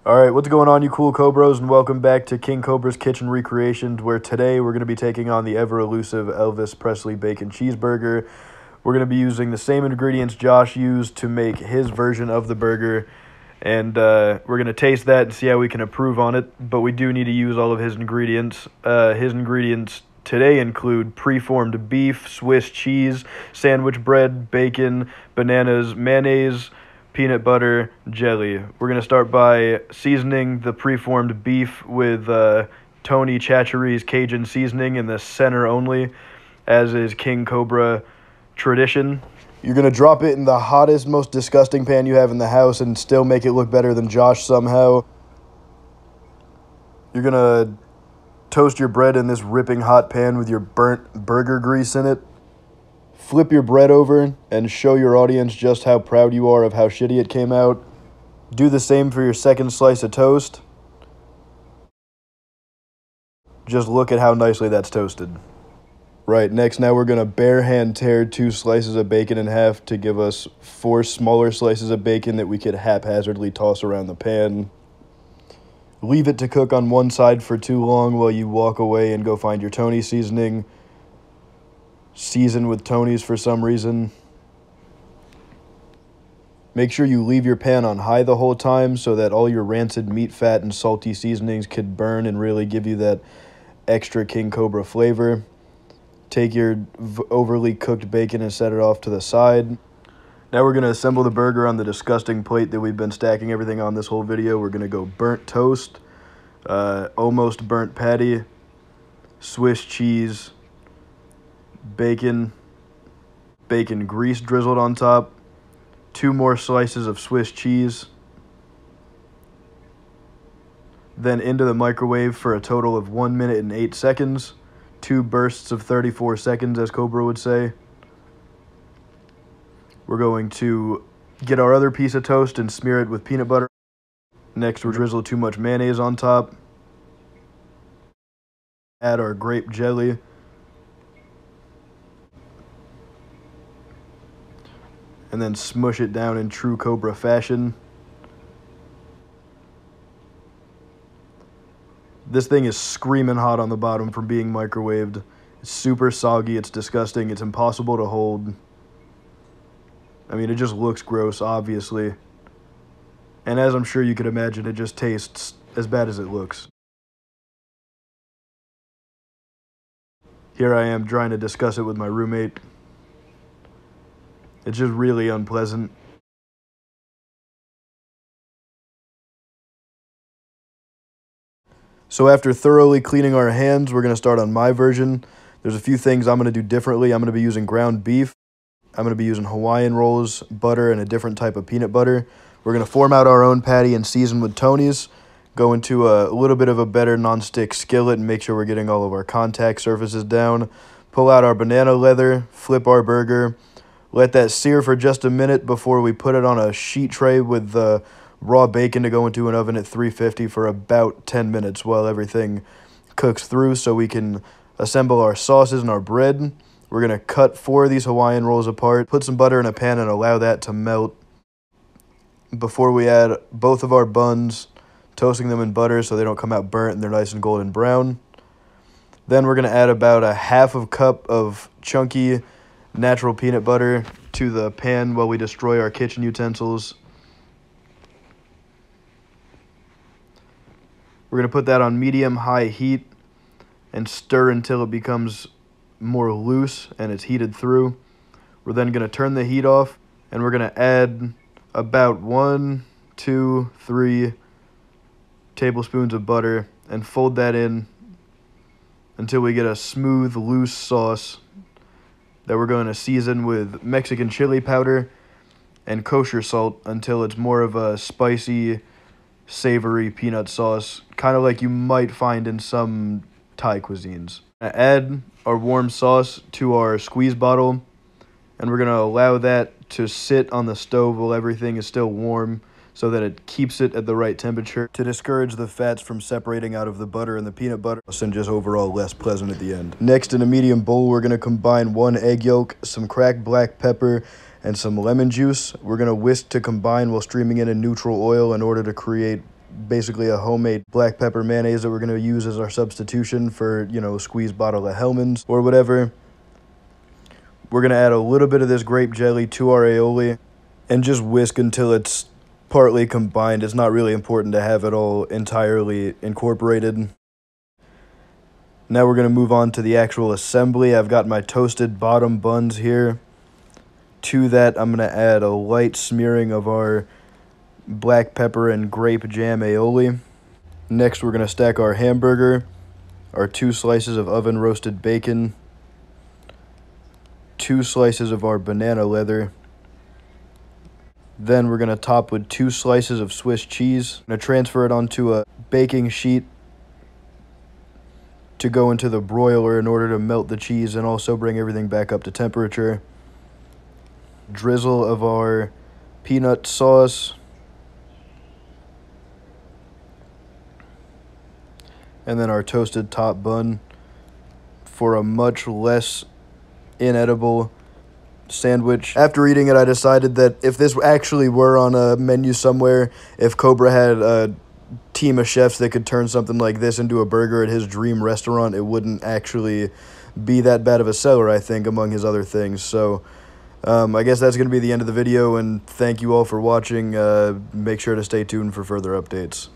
Alright, what's going on, you cool Cobras, and welcome back to King Cobra's Kitchen Recreations, where today we're going to be taking on the ever-elusive Elvis Presley Bacon Cheeseburger. We're going to be using the same ingredients Josh used to make his version of the burger, and we're going to taste that and see how we can improve on it, but we do need to use all of his ingredients. His ingredients today include preformed beef, Swiss cheese, sandwich bread, bacon, bananas, mayonnaise, peanut butter, jelly. We're going to start by seasoning the preformed beef with Tony Chachere's Cajun seasoning in the center only, as is King Cobra tradition. You're going to drop it in the hottest, most disgusting pan you have in the house and still make it look better than Josh somehow. You're going to toast your bread in this ripping hot pan with your burnt burger grease in it. Flip your bread over and show your audience just how proud you are of how shitty it came out. Do the same for your second slice of toast. Just look at how nicely that's toasted. Right, next now we're going to bare hand tear 2 slices of bacon in half to give us 4 smaller slices of bacon that we could haphazardly toss around the pan. Leave it to cook on one side for too long while you walk away and go find your Tony seasoning. Season with Tony's for some reason. Make sure you leave your pan on high the whole time so that all your rancid meat fat and salty seasonings could burn and really give you that extra King Cobra flavor. Take your overly cooked bacon and set it off to the side. Now we're going to assemble the burger on the disgusting plate that we've been stacking everything on this whole video. We're going to go burnt toast, almost burnt patty, Swiss cheese, bacon grease drizzled on top, 2 more slices of Swiss cheese, then into the microwave for a total of 1 minute and 8 seconds, 2 bursts of 34 seconds, as Cobra would say. We're going to get our other piece of toast and smear it with peanut butter. Next, we'll drizzle too much mayonnaise on top. Add our grape jelly. And then smush it down in true Cobra fashion. This thing is screaming hot on the bottom from being microwaved. It's super soggy, it's disgusting, it's impossible to hold. I mean, it just looks gross, obviously. And as I'm sure you could imagine, it just tastes as bad as it looks. Here I am trying to discuss it with my roommate. It's just really unpleasant. So after thoroughly cleaning our hands, we're going to start on my version. There's a few things I'm going to do differently. I'm going to be using ground beef. I'm going to be using Hawaiian rolls, butter, and a different type of peanut butter. We're going to form out our own patty and season with Tony's. Go into a little bit of a better nonstick skillet and make sure we're getting all of our contact surfaces down. Pull out our banana leather, flip our burger. Let that sear for just a minute before we put it on a sheet tray with the raw bacon to go into an oven at 350 for about 10 minutes while everything cooks through so we can assemble our sauces and our bread. We're going to cut 4 of these Hawaiian rolls apart, put some butter in a pan and allow that to melt before we add both of our buns, toasting them in butter so they don't come out burnt and they're nice and golden brown. Then we're going to add about a half of cup of chunky natural peanut butter to the pan while we destroy our kitchen utensils. We're going to put that on medium-high heat and stir until it becomes more loose and it's heated through. We're then going to turn the heat off and we're going to add about 1, 2, 3 tablespoons of butter and fold that in until we get a smooth, loose sauce that we're going to season with Mexican chili powder and kosher salt until it's more of a spicy, savory peanut sauce, kind of like you might find in some Thai cuisines. Add our warm sauce to our squeeze bottle, and we're going to allow that to sit on the stove while everything is still warm so that it keeps it at the right temperature to discourage the fats from separating out of the butter and the peanut butter and just overall less pleasant at the end. Next, in a medium bowl, we're going to combine 1 egg yolk, some cracked black pepper, and some lemon juice. We're going to whisk to combine while streaming in a neutral oil in order to create basically a homemade black pepper mayonnaise that we're going to use as our substitution for, you know, a squeezed bottle of Hellmann's or whatever. We're going to add a little bit of this grape jelly to our aioli and just whisk until it's partly combined. It's not really important to have it all entirely incorporated. Now we're going to move on to the actual assembly. I've got my toasted bottom buns here. To that, I'm going to add a light smearing of our black pepper and grape jam aioli. Next, we're going to stack our hamburger, our 2 slices of oven roasted bacon, 2 slices of our banana leather. Then we're going to top with 2 slices of Swiss cheese. I'm going to transfer it onto a baking sheet to go into the broiler in order to melt the cheese and also bring everything back up to temperature. Drizzle of our peanut sauce. And then our toasted top bun for a much less inedible sandwich. After eating it, I decided that if this actually were on a menu somewhere, if Cobra had a team of chefs that could turn something like this into a burger at his dream restaurant, it wouldn't actually be that bad of a seller, I think, among his other things. So I guess that's going to be the end of the video, and thank you all for watching. Make sure to stay tuned for further updates.